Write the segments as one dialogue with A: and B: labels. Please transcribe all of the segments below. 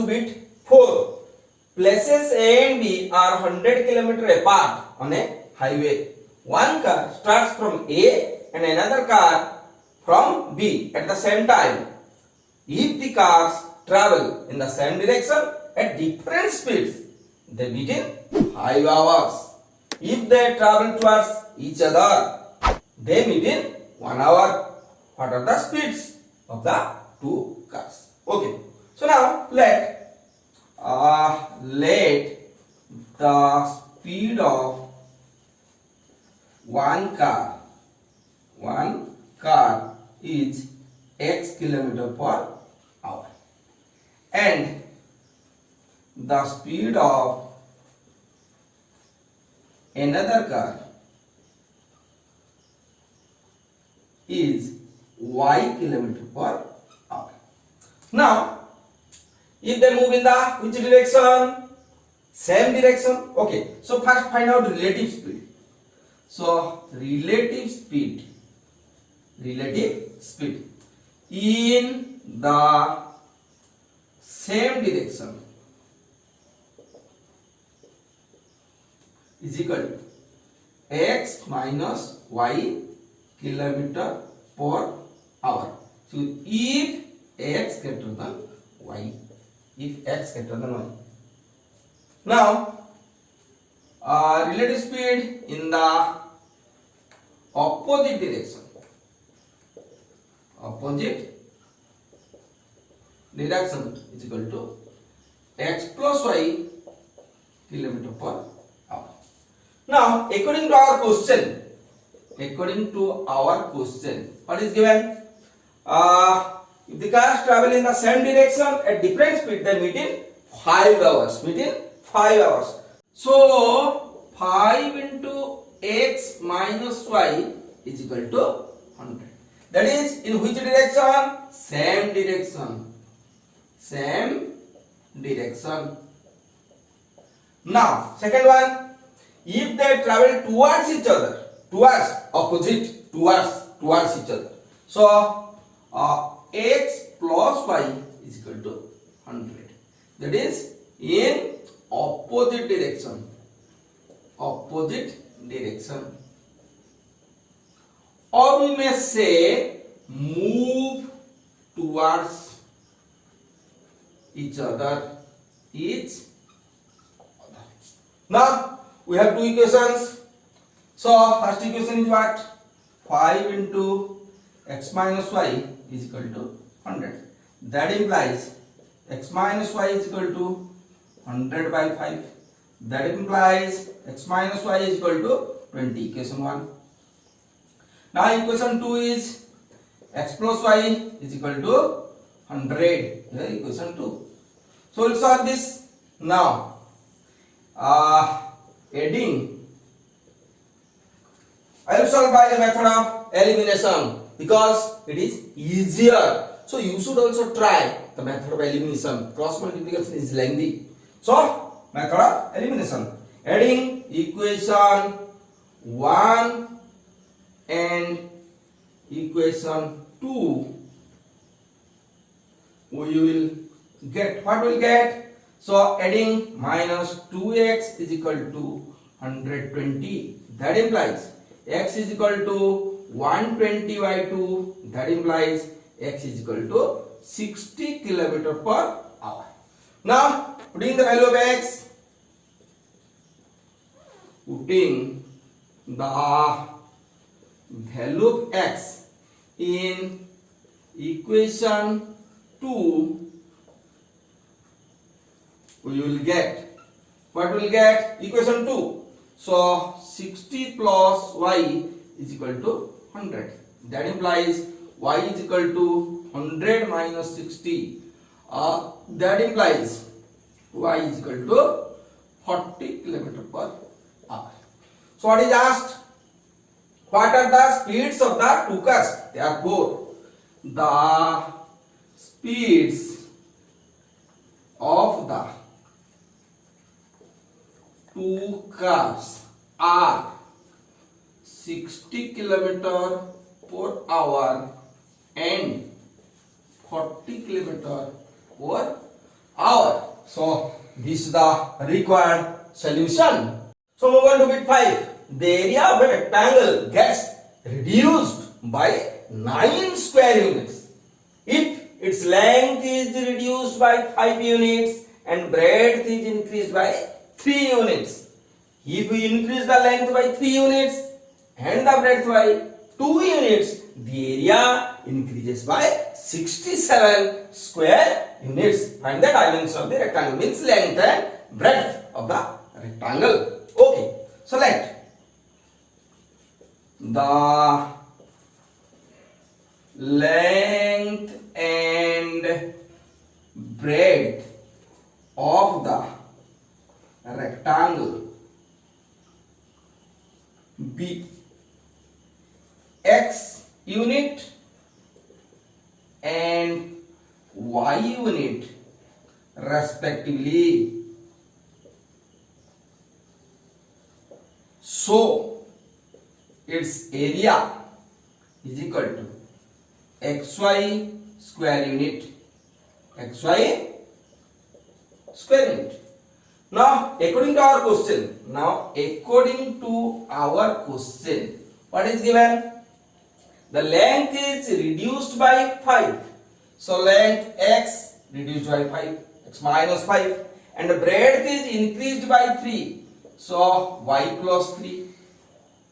A: do bit 4. Places A and B are 100 km apart on a highway. One car starts from A and another car from B at the same time. If the cars travel in the same direction at different speeds, they meet in 5 hours. If they travel towards each other, they meet in 1 hour. What are the speeds of the two cars? Okay. So now let the speed of one car is x km per hour, and the speed of another car is y km per hour. Now, if they move in the which direction? Same direction. Okay. So first find out relative speed. So relative speed in the same direction is equal to x minus y kilometer per hour. So if x greater than y, now relative speed in the opposite direction is equal to x plus y kilometer per hour. Now according to our question, what is given? If the cars travel in the same direction at different speed, they meet in 5 hours. So 5 into x minus y is equal to 100. That is in which direction? Same direction. Now second one, if they travel towards each other, towards each other, so x plus y is equal to 100. That is in opposite direction. Or we may say move towards each other. Now we have two equations. So first equation is what? 5 into x minus y is equal to 100. That implies x minus y is equal to 100 by 5. That implies x minus y is equal to 20. Equation 1. Now equation 2 is x plus y is equal to 100. Here equation 2. So we'll solve this now. Adding, I will solve by the method of elimination because it is easier. So you should also try the method of elimination. Cross multiplication is lengthy. So method of elimination. Adding equation 1 and equation 2, we will get, what we will get? So adding minus 2x is equal to 120. That implies x is equal to 120 by 2. That implies x is equal to 60 km per hour. Now putting the value of x, in equation 2, we will get, what we will get? Equation 2. So 60 plus y is equal to 100. That implies y is equal to 100 minus 60. That implies y is equal to 40 km per hour. So what is asked? What are the speeds of the two cars? Therefore, the speeds of the two cars are 60 km per hour and 40 km per hour. So this is the required solution. So move on to bit 5. The area of a rectangle gets reduced by 9 square units if its length is reduced by 5 units and breadth is increased by 3 units. If we increase the length by 3 units and the breadth by 2 units, the area increases by 67 square units. Find the dimensions of the rectangle, means length and breadth of the rectangle. Okay, so let the length and breadth of the rectangle be x unit and y unit respectively. So its area is equal to xy square unit, xy square unit. Now according to our question, what is given? The length is reduced by 5. So length x reduced by 5, x minus 5, and the breadth is increased by 3. So y plus 3.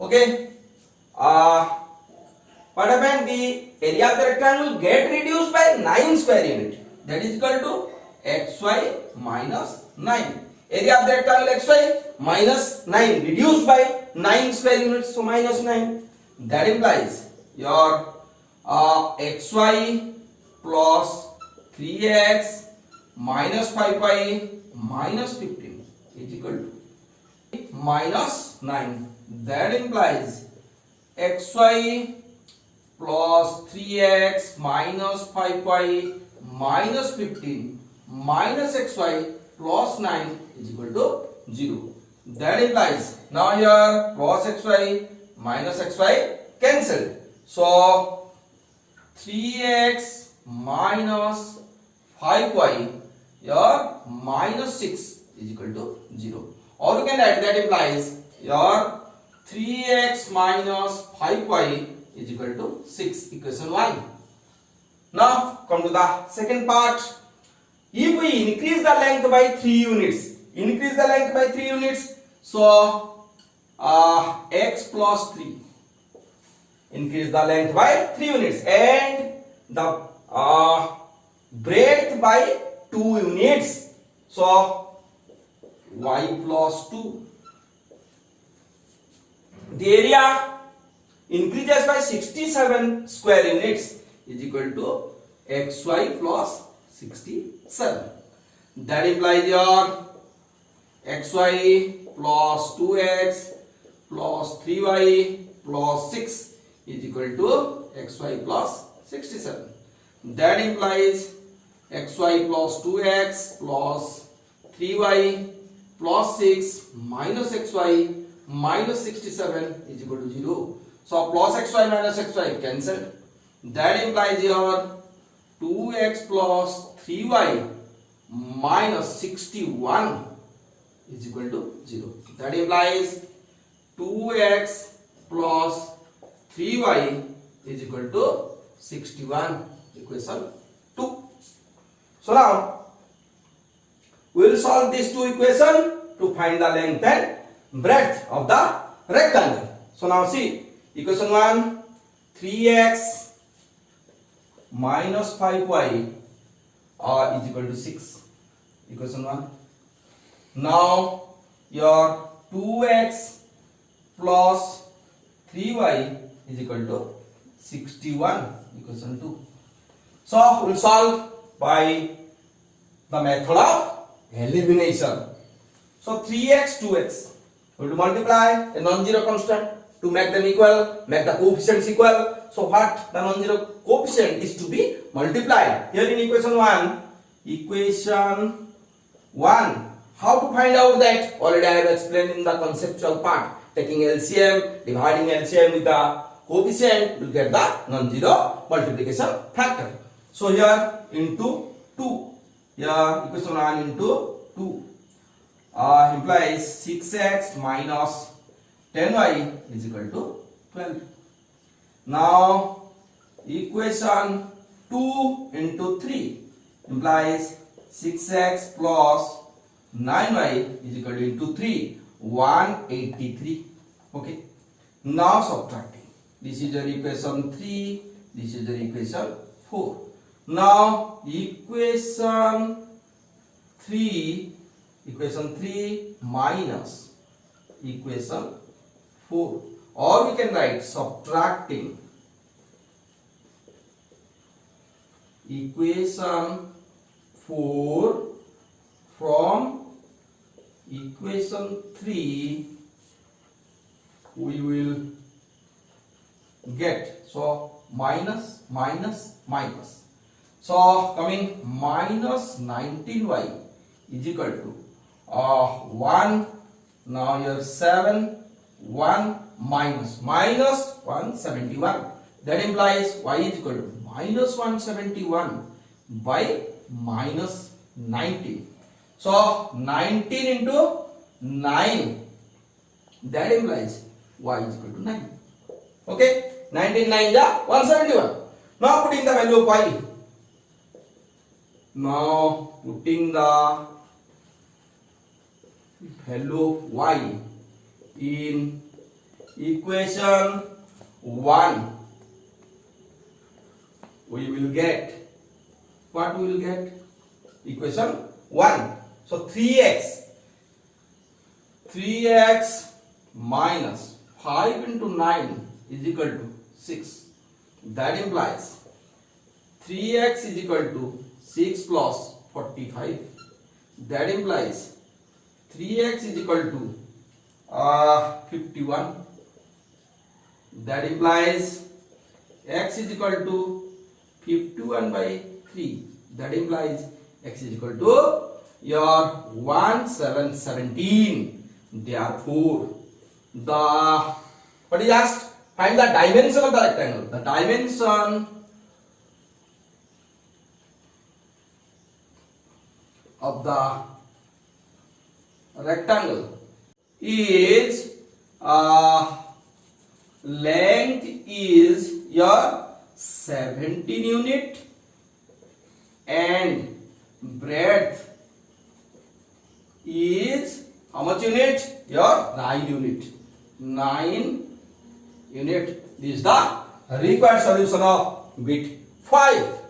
A: Okay. What happened? The area of the rectangle get reduced by 9 square unit. That is equal to xy minus 9. Area of the rectangle xy minus 9 reduced by 9 square units. So minus 9. That implies your xy plus 3x minus 5y minus 15 is equal to minus 9. That implies xy plus 3x minus 5y minus 15 minus xy plus 9 is equal to 0. That implies now here plus xy minus xy cancelled. So 3x minus 5y your minus 6 is equal to 0. Or you can write that implies your 3x minus 5y is equal to 6, equation 1. Now come to the second part. If we increase the length by 3 units, so x plus 3, increase the length by 3 units and the breadth by 2 units, so y plus 2. The area increases by 67 square units is equal to xy plus 67. That implies your xy plus 2x plus 3y plus 6 is equal to xy plus 67. That implies xy plus 2x plus 3y plus 6 minus xy minus 67 is equal to 0. So plus xy minus xy cancelled. That implies your 2x plus 3y minus 61 is equal to 0. That implies 2x plus 3y is equal to 61, equation 2. So now we will solve these two equations to find the length and breadth of the rectangle. So now see, equation 1, 3x minus 5y is equal to 6, equation 1. Now your 2x plus 3y is equal to 61, equation 2. So we will solve by the method of elimination. So 3x, 2x, we will multiply a non-zero constant to make them equal, make the coefficients equal. So what the non-zero coefficient is to be multiplied. Here in equation 1, how to find out that? Already I have explained in the conceptual part. Taking LCM, dividing LCM with the coefficient, will get the non-zero multiplication factor. So here into 2, here equation 1 into 2 implies 6x minus 10y is equal to 12. Now equation 2 into 3 implies 6x plus 9y is equal to into 3, 183. Okay. Now subtracting. This is your equation 3, this is your equation 4. Now equation 3 minus equation 4, or we can write subtracting equation 4 from equation 3, we will get, so minus minus minus, so coming minus 19y is equal to 1. Now here 7, 1 minus 171, that implies y is equal to minus 171 by minus 19. So 19 into 9, that implies y is equal to 9. Okay, 19 9 is 171. Now putting the value of y. Now putting the value of y in equation 1, we will get, what we will get? Equation 1. So 3x minus 5 into 9 is equal to 6. That implies 3x is equal to 6 plus 45. That implies 3x is equal to 51. That implies x is equal to 51 by 3. That implies x is equal to your 1717. Therefore, what is asked? Find the dimension of the rectangle. The dimension of the rectangle is length is your 17 unit and breadth is how much unit? Your 9 unit. 9 unit. This is the required solution of bit 5.